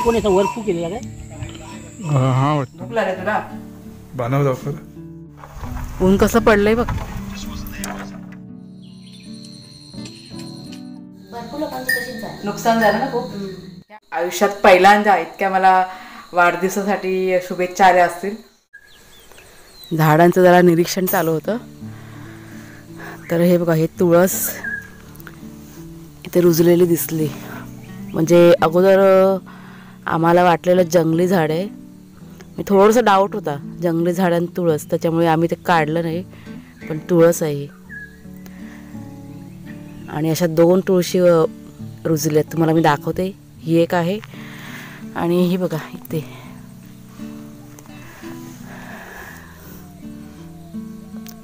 कोणी असं वर फूक केलेला काय? हां भूक लागली तुला? बनव लवकर. ऊन कसं पडलंय बघ. नुकसान झालं ना खूप. आयुष्यात पहिल्यांदा इतक्या मला वाढदिवसासाठी शुभेच्छा आल्या असतील. झाडांचं जरा निरीक्षण चालू होतं. तर हे बघा, हे तुळस इथे रुजलेली दिसली. म्हणजे अगोदर आम्हाला वाटलेलं जंगली झाड आहे. मी थोडंसं डाऊट होता जंगली झाडांनी तुळस, त्याच्यामुळे आम्ही ते काढलं नाही. पण तुळस आहे. आणि अशा 2 तुळशी रुजल्यात, तुम्हाला मी दाखवते. ही एक आहे आणि ही बघा इथे.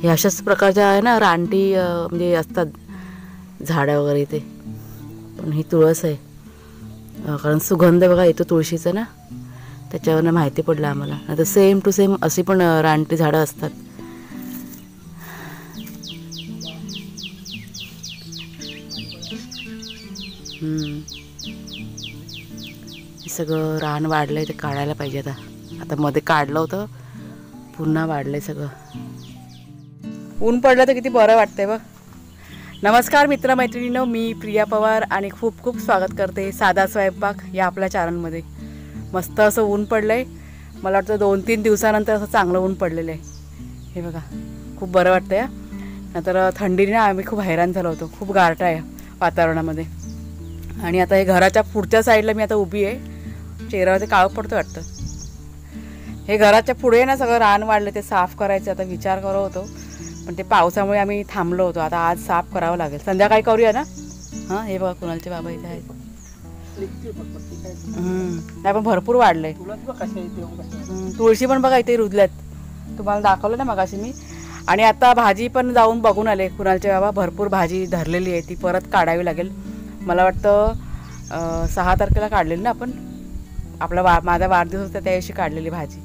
हे अशाच प्रकारच्या आहे ना, रानटी म्हणजे असतात झाडं वगैरे इथे. पण ही तुळस आहे, कारण सुगंध बघा येतो तुळशीचा ना, त्याच्यावरनं माहिती पडलं आम्हाला. आता सेम टू सेम अशी पण रानटी झाडं असतात. हे सगळं रान वाढलंय, ते काढायला पाहिजे आता. आता मध्ये काढलं होतं, पुन्हा वाढलंय सगळं. ऊन पडलं तर किती बरं वाटतंय बघ. नमस्कार मित्रमैत्रिणींनो, मी प्रिया पवार आणि खूप खूप स्वागत करते साधा स्वयंपाक या आपल्या चॅनलमध्ये. मस्त असं ऊन पडलं आहे. मला वाटतं 2-3 दिवसानंतर असं चांगलं ऊन पडलेलं आहे. हे बघा, खूप बरं वाटतं आहे. नंतर थंडीने ना आम्ही खूप हैराण झालो होतो. खूप गारठा आहे वातावरणामध्ये. आणि आता हे घराच्या पुढच्या साईडला मी आता उभी आहे. चेहऱ्यावर ते काळं पडतं वाटतं. हे घराच्या पुढे ना सगळं रान वाढलं, ते साफ करायचं आता विचार करत होतो. पण ते पावसामुळे आम्ही थांबलो होतो. आता आज साफ करावं लागेल, संध्याकाळी करूया ना. हां, हे बघा कुणालचे बाबा इथे आहेत. नाही पण भरपूर वाढलंय. तुळशी पण बघा इथे रुजल्यात, तुम्हाला दाखवलं ना मगाशी मी. आणि आता भाजी पण जाऊन बघून आले कुणालचे बाबा. भरपूर भाजी धरलेली आहे, ती परत काढावी लागेल. मला वाटतं 6 तारखेला काढलेली ना आपण. आपला माझा वाढदिवस होता त्या दिवशी काढलेली भाजी.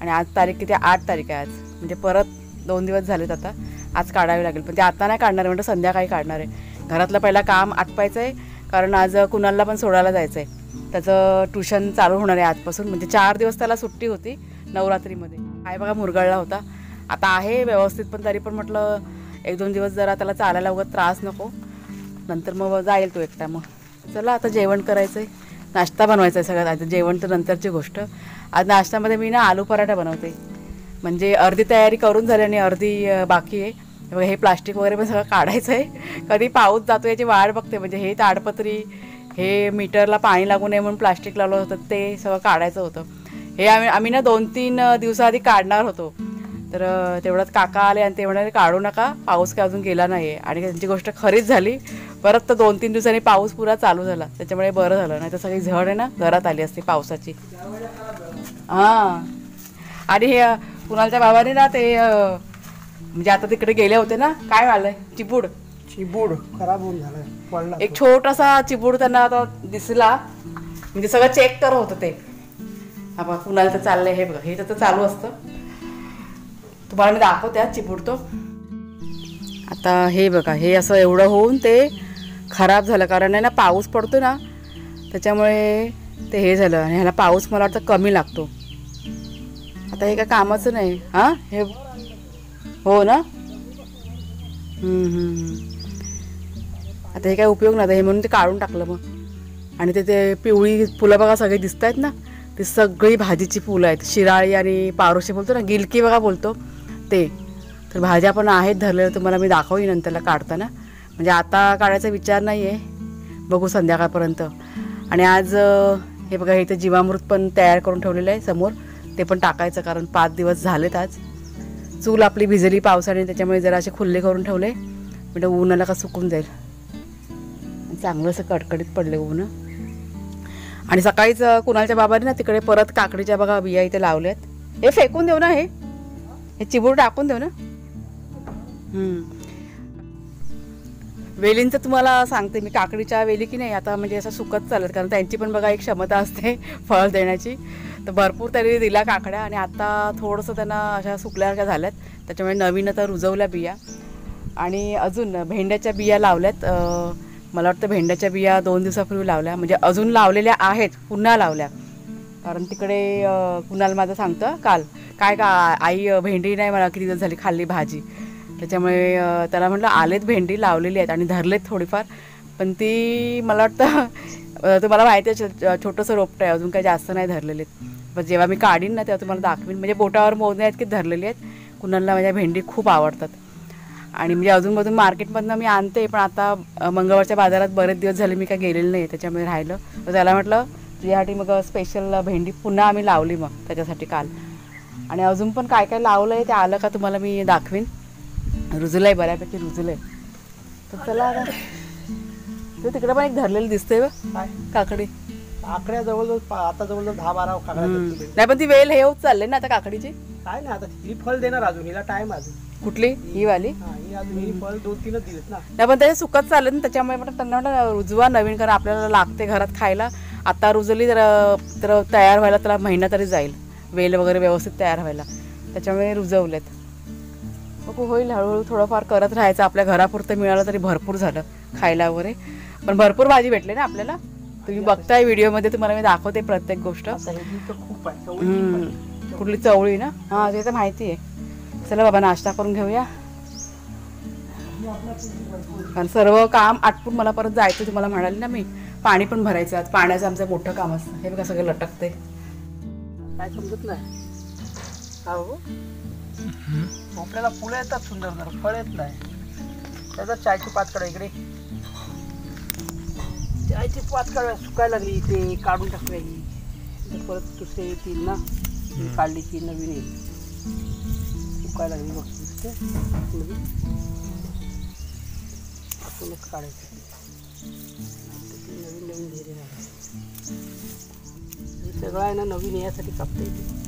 आणि आज तारीख किती? 8 तारीख आहे आज. म्हणजे परत 2 दिवस झालेत आता. आज काढावी लागेल, पण ते आता नाही काढणार आहे, म्हणजे संध्याकाळी काढणार आहे. घरातलं पहिला काम आटपायचं आहे, कारण आज कुणालला पण सोडायला जायचं आहे. त्याचं ट्युशन चालू होणार आहे आजपासून. म्हणजे 4 दिवस त्याला सुट्टी होती नवरात्रीमध्ये. आहे बघा, मुरगळला होता. आता आहे व्यवस्थित, पण तरी पण म्हटलं 1-2 दिवस जरा त्याला चालायला वगैरे त्रास नको, नंतर मग जाईल तो एकटा. मग चला आता जेवण करायचं आहे, नाश्ता बनवायचा आहे सगळ्यात आधी. जेवण तर नंतरची गोष्ट. आज नाश्त्यामध्ये मी ना आलू पराठा बनवते. म्हणजे अर्धी तयारी करून झाली आणि अर्धी बाकी आहे. हे प्लास्टिक वगैरे पण सगळं काढायचं आहे. कधी पाऊस जातो याची वाट बघते. म्हणजे हे ताडपत्री, हे मीटरला पाणी लागू नये म्हणून प्लास्टिक लावलं होतं, ते सगळं काढायचं होतं. हे आम्ही ना 2-3 दिवसाआधी काढणार होतो. तर तेवढ्यात काका आले आणि ते म्हणाले काढू नका, पाऊस काय अजून गेला नाही आहे. आणि त्यांची गोष्ट खरीच झाली. परत तर 2-3 दिवसांनी पाऊस पुरा चालू झाला, त्याच्यामुळे बरं झालं. नाही तर सगळी झड आहे ना घरात आली असते पावसाची. हां, आणि हे कुणालच्या बाबाने ना ते म्हणजे आता तिकडे गेले होते ना, काय झालंय, चिबूड खराब होऊन झालं. एक छोटासा चिबूड त्यांना आता दिसला. म्हणजे सगळं चेक करत होतं ते. हा बघा कुणाला तर चाललंय. हे बघा, हे तर चालू असतं. तुम्हाला मी दाखवते चिबूड तो. आता हे बघा, हे असं एवढं होऊन ते खराब झालं, कारण आहे ना पाऊस पडतो ना, त्याच्यामुळे ते हे झालं. आणि ह्याला पाऊस मला वाटतं कमी लागतो. आता हे काय कामाचं नाही. हां, हे हो ना. आता हे काय उपयोग नाही. हे म्हणून ते काढून टाकलं मग. आणि ते पिवळी फुलं बघा सगळी दिसत आहेत ना, ती सगळी भाजीची फुलं आहेत. शिराळी आणि पारोशी बोलतो ना, गिलकी बघा बोलतो ते. तर भाज्या पण आहेत धरलेल्या, तुम्हाला मी दाखवईन नंतरला काढताना. म्हणजे आता काढायचा विचार नाही आहे, बघू संध्याकाळपर्यंत. आणि आज हे बघा, इथे जीवामृत पण तयार करून ठेवलेलं आहे समोर, ते पण टाकायचं, कारण 5 दिवस झालेत आज. चूल आपली भिजली पावसाने, त्याच्यामुळे जरा असे खुल्ले करून ठेवले, म्हणजे उन्हाला का सुकून जाईल. चांगलं असं कडकडीत पडले ऊन. आणि सकाळीच कुणालच्या बाबाने ना तिकडे परत काकडीच्या बघा बिया इथे लावल्यात. हे फेकून देऊ ना, हे चिबूड टाकून देऊ ना. वेलींचं तुम्हाला सांगते मी, काकडीच्या वेली की नाही आता म्हणजे असं सुकत चालत, कारण त्यांची पण बघा एक क्षमता असते फळ देण्याची. तर भरपूर त्यांनी दिला काकड्या, आणि आता थोडंसं त्यांना अशा सुकल्यासारख्या झाल्यात, त्याच्यामुळे नवीन आता रुजवल्या बिया. आणि अजून भेंड्याच्या बिया लावल्यात. मला वाटतं भेंड्याच्या बिया 2 दिवसापूर्वी लावल्या, म्हणजे अजून लावलेल्या आहेत, पुन्हा लावल्या. कारण तिकडे कुणाल माझं सांगतं काल काय का आई भेंडी नाही मला किती दिवस झाली खाल्ली भाजी, त्याच्यामुळे त्याला म्हटलं आलेत भेंडी लावलेली आहेत आणि धरलेत थोडीफार, पण ती मला वाटतं तुम्हाला माहिती आहे छोटंसं रोपटं आहे, अजून काही जास्त नाही धरलेले आहेत. पण जेव्हा मी काढीन ना तेव्हा तुम्हाला दाखवीन, म्हणजे बोटावर मोजणे आहेत की धरलेली आहेत. कुणाला माझ्या भेंडी खूप आवडतात आणि म्हणजे अजूनमधून मार्केटमधनं मी आणते, पण आता मंगळवारच्या बाजारात बरेच दिवस झाले मी काय गेलेलं नाही, त्याच्यामुळे राहिलं. तर त्याला म्हटलं तुझ्यासाठी मग स्पेशल भेंडी पुन्हा आम्ही लावली मग त्याच्यासाठी काल. आणि अजून पण काय काय लावलं आहे ते आलं का तुम्हाला मी दाखवीन. रुजलं आहे, बऱ्यापैकी रुजलं आहे. तर चला आता तू तिकडे पण एक धरलेलं दिसतंय बघ काकडी. आकड्या जवळजवळ आता जवळजवळ 10-12 काकड्या. नाही पण ती वेल हे होत चालले ना आता काकडीची. काय नाही आता ही फळ देणार अजून, हिला टाइम अजून. कुठली ही वाली? ही अजून ही फळ 2-3 दिवस ना. नाही पण त्याचे सुकत चालले ना, त्याच्यामुळे पण त्यांना म्हटलं रुजवा नवीन, कारण आपल्याला लागते घरात खायला. आता रुजली तर तयार व्हायला त्याला महिना तरी जाईल, वेल वगैरे व्यवस्थित तयार व्हायला, त्याच्यामुळे रुजवलेत. मग होईल हळूहळू थोडंफार करत राहायचं. आपल्या घरापुरतं मिळालं तरी भरपूर झालं खायला वगैरे, पण भरपूर भाजी भेटली ना आपल्याला. तुम्ही बघताय व्हिडिओमध्ये, तुम्हाला मी दाखवते प्रत्येक गोष्ट. खूप आहे. कुठली चवळी ना? हां ते तर माहिती आहे. चला बाबा नाश्ता करून घेऊया, कारण सर्व काम आटपून मला परत जायचं. तुम्हाला म्हणाले ना मी पाणी पण भरायचं, आज पाण्याचं आमचं मोठं काम असतं. हे बघा सगळं लटकते, काय समजत नाही. हा हो आपल्याला फुलं येतात सुंदर, जर फळ येत नाही. त्याचा चायची पातकडा इकडे, चायची पातकडा सुकायला लागली, ते काढून टाकली. परत दुसरे येतील ना, काढली की नवीन येईल. सुकायला लागली बघ दिसते, आपणच काढायचं. नवीन नवीन घेरे हे सगळं आहे ना, नवीन यासाठी कापता येते.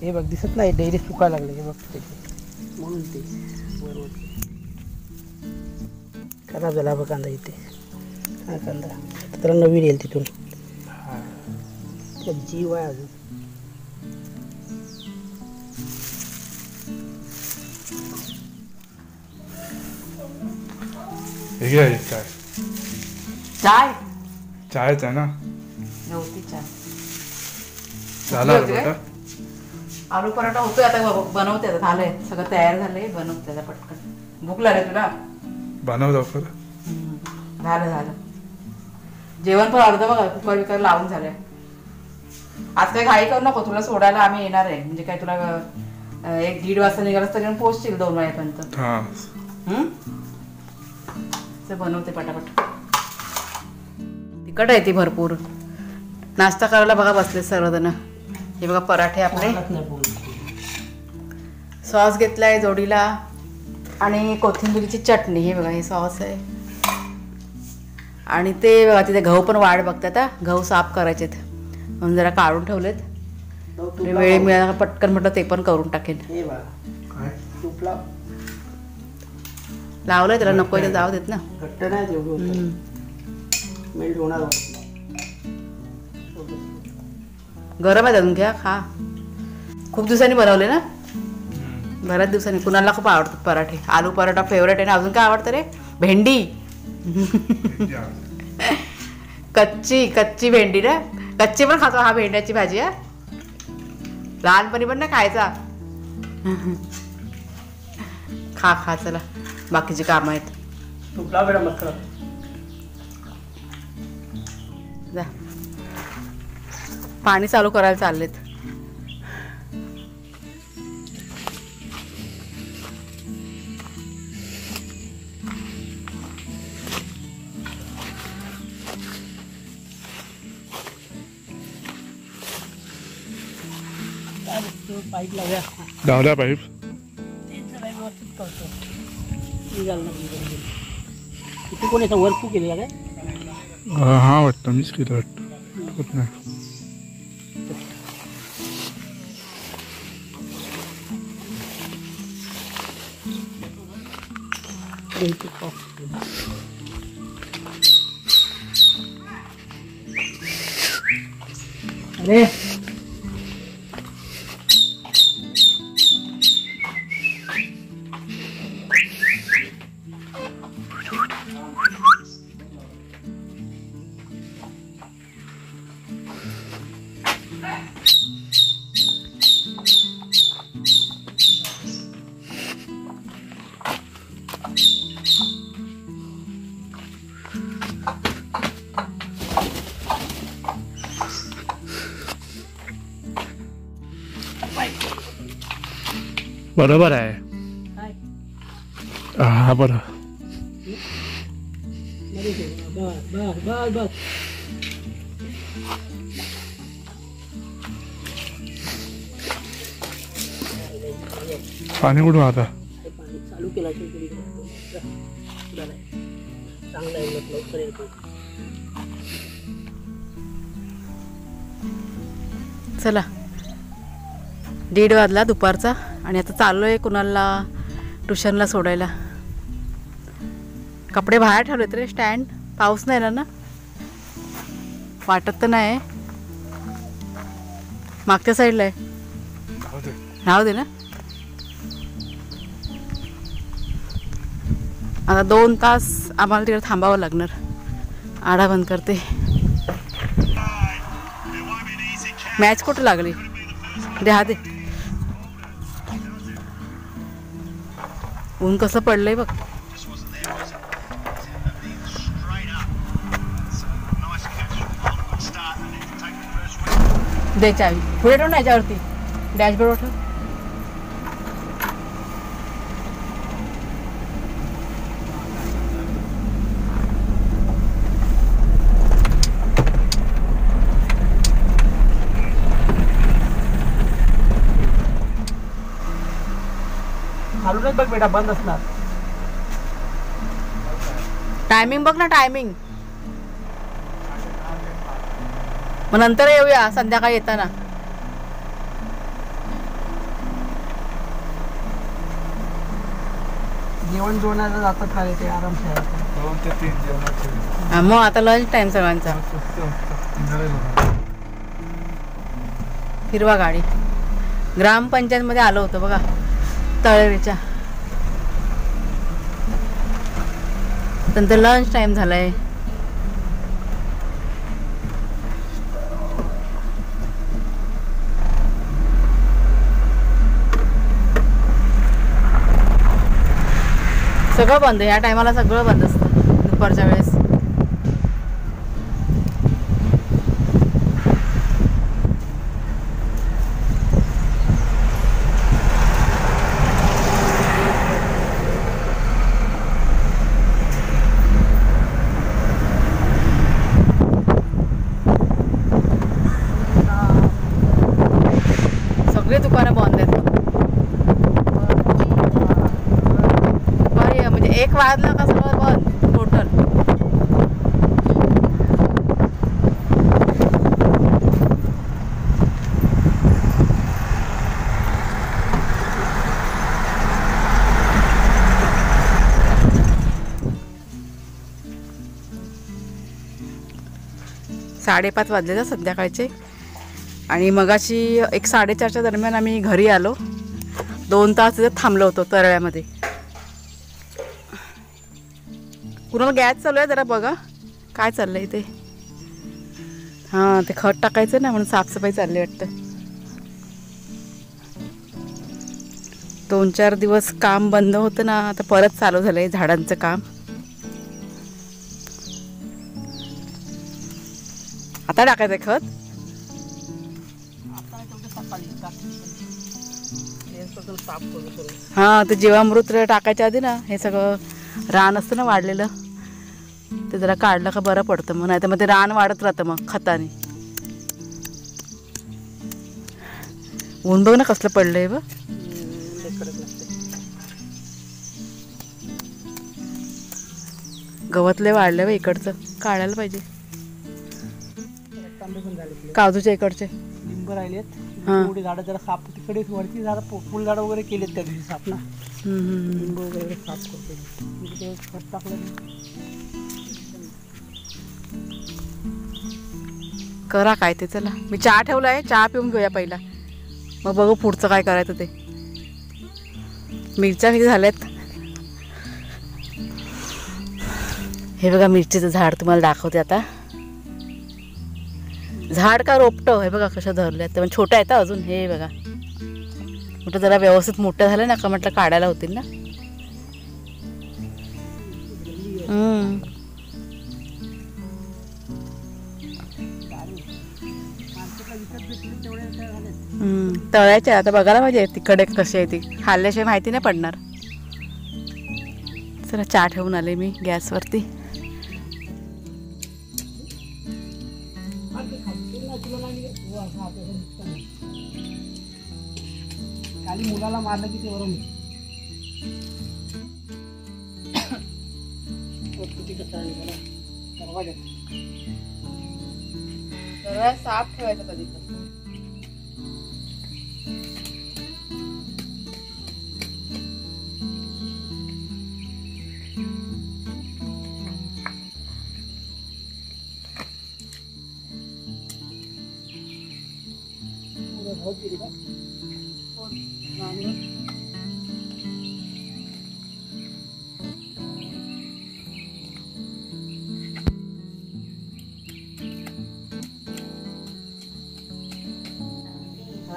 हे बघ दिसत नाही, डेरी सुकायला लागले. हे बघ त्याचे म्हणून ते बरोबर खराब झाला बघ कांदा इथे. हा कांदा तर नवीन येईल तिथून, त्यात जीव आहे अजून. हे आहे काय? चाय चायच आहे ना? नव्हती चाय. झाला बेटा? आलू पराठा होतोय आता, बनवते आता, झालंय सगळं तयार झालंय, बनवते आता पटकन. भूक लागली तुला? बनव लवकर. झालं जेवण पण अर्ध बघा कुकर विकर लावून झालंय. आज काही घाई करू नको, तुला सोडायला आम्ही येणार आहे. म्हणजे काय तुला 1-1:30 वाजता निघालास तरी पोहोचशील 2 वाजेपर्यंत. बनवते पटापट. तिखट आहे ती भरपूर. नाश्ता करायला बघा बसले सर्वजण. हे बघा पराठे आपले, सॉस घेतलाय जोडीला आणि कोथिंबीरची चटणी. हे बघा हे सॉस आहे. आणि ते बघा तिथे गहू पण वाढ बघतात. गहू साफ करायचेत म्हणून जरा काढून ठेवलेत. वेळ मिळाला पटकन म्हटलं ते पण करून टाकेन. लावलंय त्याला, नको जाऊ देत ना. घट्ट नाही तेवढं, मेल्ट होणार. गरम आहे अजून, घ्या खा. खूप दिवसांनी बनवले ना, बऱ्याच दिवसांनी. कुणाला खूप आवडतात पराठे. आलू पराठा फेवरेट आहे ना. अजून काय आवडतं रे? भेंडी. कच्ची भेंडी ना, कच्ची पण खातो हा, भेंड्याची भाजी. हा लहानपणी पण ना खायचा. खा चला, बाकीची कामं आहेत. तुपला बेटा मस्त. जा पाणी चालू करायला चाललेत. पाईप लावूया. लावल्या पाईप व्यवस्थित करतो. इथे कोणी असं वर्क केलेलं काय? हा वाटतं मीच केलं वाटतं, होत नाही. अरे बरोबर आहे. काय हा बरं. बस बस बस बस. पाणी कुठून आता? पाणी चालू केला चांगला आहे लवकर येतो. चला 1:30 वाजला दुपारचा आणि आता चाललो आहे कुणाला ट्युशनला सोडायला. कपडे बाहेर ठेवलेत रे स्टँड. पाऊस नाही ना वाटत तर नाही. मागच्या साईडला आहे. राहू दे ना. आता 2 तास आम्हाला तिकडे थांबावं लागणार. आडा बंद करते. मॅच कुठं लागली दे. ऊन कसं पडलंय बघ. दे चावी पुढे ठेव ना याच्यावरती डॅशबोर्डवर ठेव. चालूनच बघ बेटा बंद असणार. टायमिंग बघ ना टायमिंग. मग नंतर येऊया संध्याकाळी येताना. जेवण जेवणाला जातात का ते आरामशीर 2 ते 3 जेवणाचे. मग आता लंच टाइम सगळ्यांचा. हिरवा गाडी ग्रामपंचायतमध्ये आलो होतो बघा तळेरीच्या. नंतर लंच टाइम झालाय. सगळं बंद. या टायमाला सगळं बंद असतं दुपारच्या वेळेस. सगळे दुकानं बंद आहेत. म्हणजे 1 वाजला का सगळं बंद टोटल. साडेपाच वाजले ना संध्याकाळचे. आणि मगाशी 1-4:30च्या दरम्यान आम्ही घरी आलो. 2 तास तिथं थांबलो होतो तरळ्यामध्ये. कुणाला गॅस चालू आहे जरा बघा काय चाललंय ते. हां ते खत टाकायचं ना म्हणून साफसफाई चालली वाटतं. 2-4 दिवस काम बंद होतं ना. आता परत चालू झालंय झाडांचं काम. आता टाकायचं खत. हां ते जीवामृत टाकायच्या आधी ना हे सगळं रान असतं ना वाढलेलं ते जरा काढलं का बरं पडतं. मग नाही तर मग ते रान वाढत राहतं मग खताने. ऊन बघ ना कसलं पडलंय बघ. गवतले वाढले बघ. इकडचं काढायला पाहिजे. काजूच्या इकडचे लिंब राहिलेत. थोडी झाडं जरा साफ तिकडे वरती झाडं फुल झाडं वगैरे केलेत त्या दिवशी साफ ना. लिंब वगैरे साफ करतो. खत टाकलं करा काय ते. चला मी चहा ठेवलाय. चहा पिऊन घेऊया पहिला मग बघू पुढचं काय करायचं ते. मिरच्या किती झाल्यात हे बघा. मिरचीचं झाड तुम्हाला दाखवते आता. झाड का रोपटं हे बघा कशा धरल्या. ते पण छोट्या आहेत अजून. हे बघा म्हटलं जरा व्यवस्थित मोठ्या झाल्या ना का म्हटलं काढायला होतील ना. तळ्याचे आता बघायला पाहिजे तिकडे कशी आहे ती, खाल्ल्याशिवाय माहिती नाही पडणार. चला चहा ठेवून आले मी गॅसवरती. खाली मुलाला मारलं की ते वरून साफ ठेवायचं कधी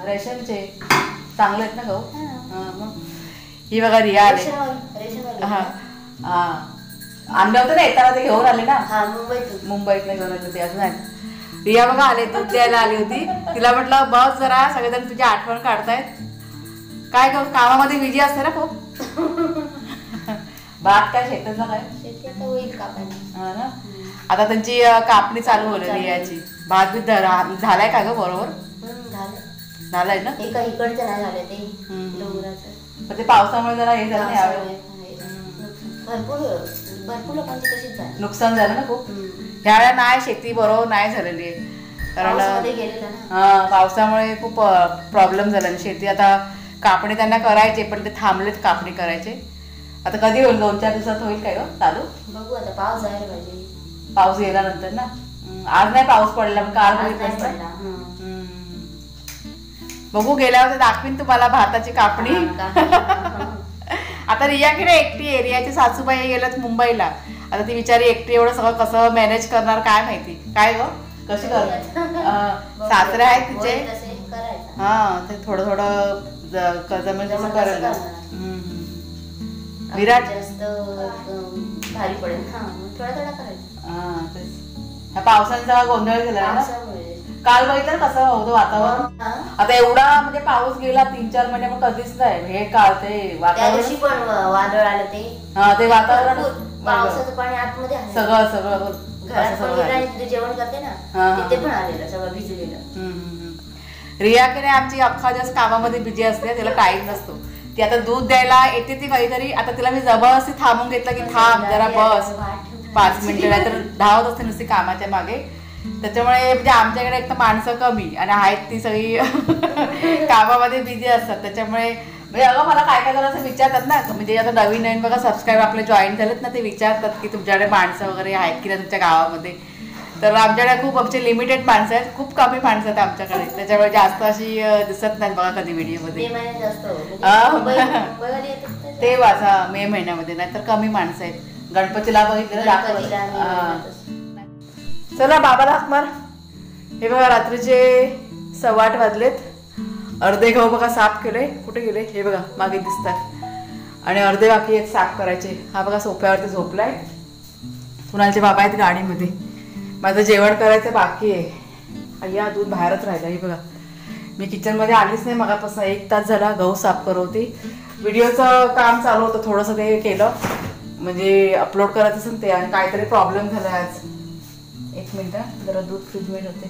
रेशनचे चांगले आहेत ना गहू. मग ही बघा रिया आले. हा हा आणले होते ना येताना, ते घेऊन आले ना मुंबईत घेऊन आले ते. अजून रिया बघा आले, दूध द्यायला आली होती. तिला म्हटलं बस जरा, सगळेजण तुझी आठवण काढतायत. काय करू, कामामध्ये बिझी असते ना खूप. भात काय शेतातला काय ना. आता त्यांची कापणी चालू होईल रियाची. भात बी झालाय का ग बरोबर? झालंय ना. इकडचं नाही झालं ते डोंगराचं, पण ते पावसामुळे जरा हे झालं नाही, भरपूर लोकांची तशीच झाली, नुकसान झालं ना खूप. ह्यावेळेला नाही शेती बरोबर नाही झालेली आहे, कारण हा पावसामुळे खूप प्रॉब्लेम झाला. शेती आता कापणी त्यांना करायचे पण ते थांबलेत कापणी करायचे. आता कधी होईल? 2-4 दिवसात होईल काय चालू? बघू आता, पाऊस जायला पाहिजे. पाऊस गेल्यानंतर ना. आज नाही पाऊस पडला, काल पडला. बघू गेल्यावर दाखवीन तुम्हाला भाताची कापणी. आता रिया की नाही एकटी एरियाची सासूबाई गेल्यात मुंबईला. आता ती बिचारी एकटी एवढं सगळं कसं मॅनेज करणार काय माहिती. काय ग कशी करणार? सासरे आहेत तिचे. हा ते थोडं जमेल तसं करेल ना. विराट जास्त भारी पडेल, थोडा थोडा करायचं. हा तेच, ह्या पावसाचा गोंधळ झाला ना. काल बघितलं कसं होतं वातावरण. आता एवढा म्हणजे पाऊस गेला 3-4 महिने पण कधीच नाही. हे काल ते वातावरण पण वादळ आलं ते. हा ते वातावरण पावसाचं पाणी आतमध्ये सगळं घरात जेवण करते ना तिथे पण आलेलं सगळं भिजलेलं. रिया की नाही आमची अख्खा दिवस कामामध्ये बिझी असते, तिला टाइम नसतो. ती आता दूध द्यायला येते ती कधीतरी. आता तिला मी जबरदस्ती थांबून घेतलं की थांब जरा बस 5 मिनिटं, नाहीतर धावत असते नुसती कामाच्या मागे. त्याच्यामुळे म्हणजे आमच्याकडे एक तर माणसं कमी आणि आहेत ती सगळी कामामध्ये बिझी असतात. त्याच्यामुळे म्हणजे अगं मला काय काय जरा असं विचारतात ना, म्हणजे आता नवीन बघा सबस्क्राईब आपले जॉईन झालेत ना, ते विचारतात की तुमच्याकडे माणसं वगैरे आहेत की नाही तुमच्या गावामध्ये. तर आमच्याकडे खूप आमचे लिमिटेड माणसं आहेत, खूप कमी माणसं आहेत आमच्याकडे. त्याच्यामुळे जास्त अशी दिसत नाहीत बघा कधी व्हिडिओमध्ये. ते वाचा मे महिन्यामध्ये, नाही तर कमी माणसं आहेत. गणपतीला बघितलं दाखवत. चला बाबाला हाक मार. हे बघा रात्रीचे 8:15 वाजलेत. अर्धे गहू बघा साफ केले. कुठे गेले हे बघा मागे दिसतात. आणि अर्धे बाकी आहेत साफ करायचे. हा बघा सोफ्यावरती झोपलाय. कुणालचे बाबा आहेत गाडीमध्ये. माझं जेवण करायचं बाकी आहे. अय्या दूध बाहेरच राहिलं. हे बघा मी किचनमध्ये आलीच नाही मगापासून. 1 तास झाला गहू साफ करत होती. व्हिडिओचं काम चालू होतं, थोडंसं ते केलं म्हणजे अपलोड करायचं असेल ते. आणि काहीतरी प्रॉब्लेम झाला आज. 1 मिनिट जरा दूध फ्रीजमध्ये होते.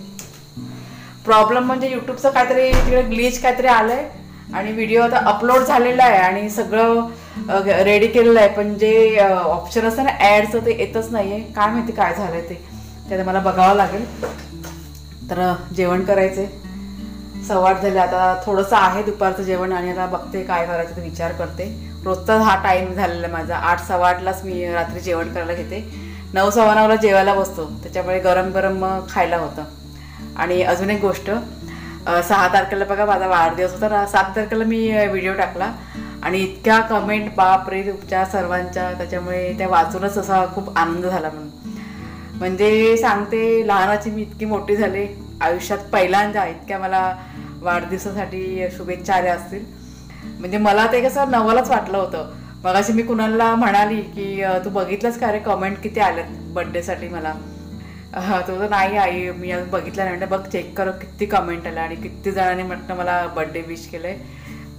प्रॉब्लेम म्हणजे युट्यूबचं काहीतरी तिकडे ग्लिच काहीतरी आलंय आणि व्हिडिओ आता अपलोड झालेला आहे आणि सगळं रेडी केलेलं आहे, पण जे ऑप्शन असतं ना ॲडचं ते येतच नाही आहे. काय माहिती काय झालंय ते आता मला बघावं लागेल. तर जेवण करायचे 8:15 झाले. आता थोडंसं आहे दुपारचं जेवण आणि आता बघते काय करायचं ते विचार करते. रोजचा हा टाईम झालेला माझा. 8-8:15लाच मी रात्री जेवण करायला घेते. 9-9:15ला जेवायला बसतो. त्याच्यामुळे गरम गरम मग होतं. आणि अजून एक गोष्ट, 6 तारखेला बघा माझा वाढदिवस होता ना. 7 तारखेला मी व्हिडिओ टाकला आणि इतक्या कमेंट बापरे तुमच्या सर्वांच्या. त्याच्यामुळे त्या वाचूनच असा खूप आनंद झाला. म्हणजे सांगते लहानाची मी इतकी मोठी झाले. आयुष्यात पहिल्यांदा इतक्या मला वाढदिवसासाठी शुभेच्छा आल्या असतील. म्हणजे मला ते कसं नवलच वाटलं होतं. मगाशी मी कुणाला म्हणाली की तू बघितलंस का रे कमेंट किती आल्यात बड्डेसाठी मला. तो तर नाही आई, मी अजून बघितला नाही. बघ चेक कर किती कमेंट आला आणि किती जणांनी म्हटलं मला बर्थडे विश केलंय.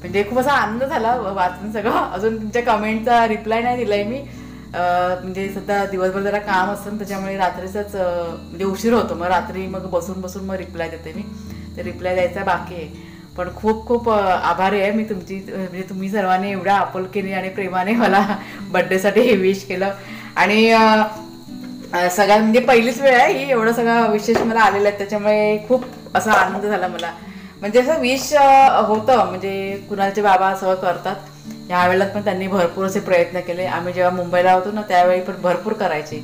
म्हणजे खूप असा आनंद झाला वाचून सगळं. अजून तुमच्या कमेंटचा रिप्लाय नाही दिलाय मी, म्हणजे सध्या दिवसभर जरा काम असतं त्याच्यामुळे रात्रीचाच म्हणजे उशीर होतो, मग रात्री मग बसून मग रिप्लाय देते मी. ते रिप्लाय द्यायचा बाकी आहे. पण खूप खूप आभारी आहे मी तुमची, म्हणजे तुम्ही सर्वांनी एवढ्या आपुलकीने आणि प्रेमाने मला बर्थडेसाठी हे विश केलं. आणि सगळ्यात म्हणजे पहिलीच वेळ आहे ही एवढं सगळं विशेष मला आलेलं आहे, त्याच्यामुळे खूप असा आनंद झाला मला. म्हणजे असं विश होतं, म्हणजे कुणालचे बाबा सगळं करतात. ह्या वेळेला पण त्यांनी भरपूर असे प्रयत्न केले. आम्ही जेव्हा मुंबईला होतो ना त्यावेळी पण भरपूर करायचे,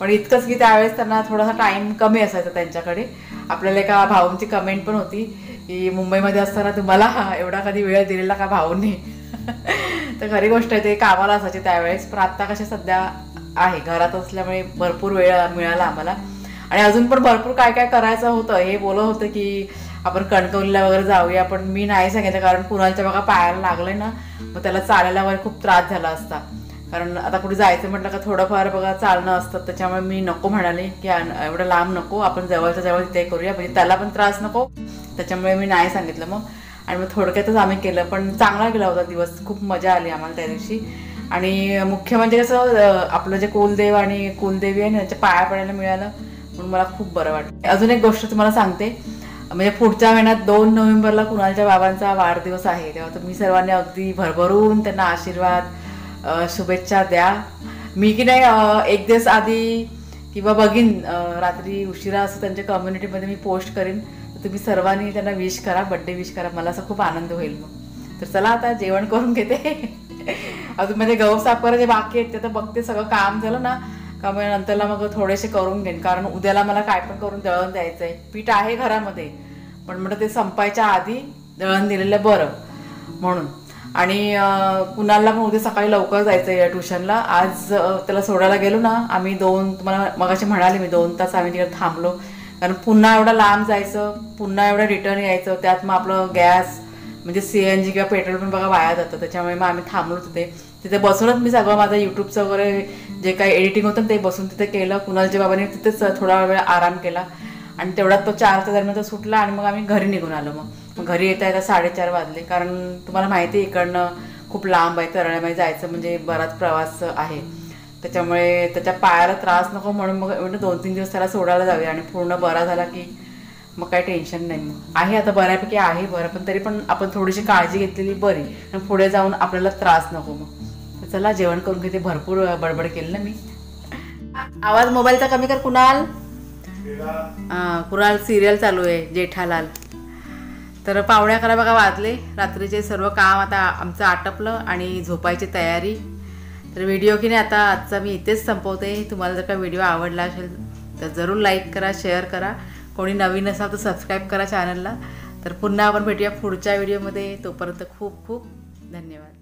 पण इतकंच की त्यावेळेस त्यांना थोडासा टाईम कमी असायचा त्यांच्याकडे. आपल्याला एका भाऊंची कमेंट पण होती की मुंबईमध्ये असताना तुम्हाला एवढा कधी वेळ दिलेला का भाऊंनी. तर खरी गोष्ट आहे, ते कामाला असायचे त्यावेळेस. पण आत्ता कसे सध्या आहे घरात असल्यामुळे भरपूर वेळ मिळाला आम्हाला. आणि अजून पण भरपूर काय काय करायचं होतं. हे बोलत होतं की आपण कणकवलीला वगैरे जाऊया, पण मी नाही सांगितलं कारण कुणालच्या बघा पायाला लागलंय ना, मग त्याला चालायला वगैरे खूप त्रास झाला असता. कारण आता कुठे जायचं म्हटलं का थोडंफार बघा चालणं असतं, त्याच्यामुळे मी नको म्हणाले की एवढं लांब नको, आपण जवळच्या जवळ तिथे करूया, म्हणजे त्याला पण त्रास नको. त्याच्यामुळे मी नाही सांगितलं मग. आणि मग थोडक्यातच आम्ही केलं, पण चांगला गेला होता दिवस, खूप मजा आली आम्हाला त्या दिवशी. आणि मुख्य म्हणजे कसं आपलं जे कुलदेव आणि कुलदेवी आहे ना त्याच्या पाया पडायला मिळालं, म्हणून मला खूप बरं वाटतं. अजून एक गोष्ट तुम्हाला सांगते, म्हणजे पुढच्या महिन्यात 2 नोव्हेंबरला कुणालच्या बाबांचा वाढदिवस आहे. तेव्हा तुम्ही सर्वांनी अगदी भरभरून त्यांना आशीर्वाद शुभेच्छा द्या. मी की नाही एक दिवस आधी किंवा बघीन रात्री उशिरा असं त्यांच्या कम्युनिटीमध्ये मी पोस्ट करीन, तर तुम्ही सर्वांनी त्यांना विश करा, बड्डे विश करा, मला असं खूप आनंद होईल. मग तर चला आता जेवण करून घेते. अजून म्हणजे गहू साफ करायचे बाकी आहेत, ते तर बघते सगळं काम झालं ना का मग नंतरला मग थोडेसे करून घेईन, कारण उद्याला मला काय पण करून दळण द्यायचं आहे. पीठ आहे घरामध्ये, पण म्हटलं ते संपायच्या आधी दळण दिलेलं बरं म्हणून. आणि कुणालला पण उद्या सकाळी लवकर जायचं आहे ट्युशनला. आज त्याला सोडायला गेलो ना आम्ही तुम्हाला मगाशी म्हणाले मी 2 तास आम्ही तिकडे थांबलो, कारण पुन्हा एवढं लांब जायचं, पुन्हा एवढं रिटर्न यायचं, त्यात मग आपलं गॅस म्हणजे CNG किंवा पेट्रोल पण बघा वाया जातं. त्याच्यामुळे मग आम्ही थांबलो तिथे बसूनच मी सगळं माझं यूट्यूबचं वगैरे जे काही एडिटिंग होतं ते बसून तिथे केलं. कुणालच्या बाबांनी तिथेच थोडा वेळ आराम केला आणि तेवढ्यात तो 4च्या दरम्यान सुटला आणि मग आम्ही घरी निघून आलो. मग घरी येता 4:30 वाजले, कारण तुम्हाला माहिती आहे इकडनं खूप लांब आहे, तरळ्यामध्ये जायचं म्हणजे बराच प्रवास आहे. त्याच्यामुळे त्याच्या पायाला त्रास नको म्हणून मग 2-3 दिवस त्याला सोडायला जाऊया, आणि पूर्ण बरा झाला की मग काही टेन्शन नाही. मग आहे आता बऱ्यापैकी आहे बरं, पण तरी पण आपण थोडीशी काळजी घेतलेली बरी, आणि पुढे जाऊन आपल्याला त्रास नको. मग तर चला जेवण करून घेते, भरपूर बडबड केली ना मी. आवाज मोबाईलचा कमी कर कुणाल. कुणाल सिरियल चालू आहे जेठालाल. तर 11:15 बघा वाजले. रात्रीचे सर्व काम आता आमचं आटपलं आणि झोपायची तयारी. तर व्हिडिओ की नाही आता आजचा मी इथेच संपवते. तुम्हाला जर का व्हिडिओ आवडला असेल तर जरूर लाईक करा, शेअर करा. कोणी नवीन असाल तर सबस्क्राईब करा चॅनलला. तर पुन्हा आपण भेटूया पुढच्या व्हिडिओमध्ये. तोपर्यंत खूप खूप धन्यवाद.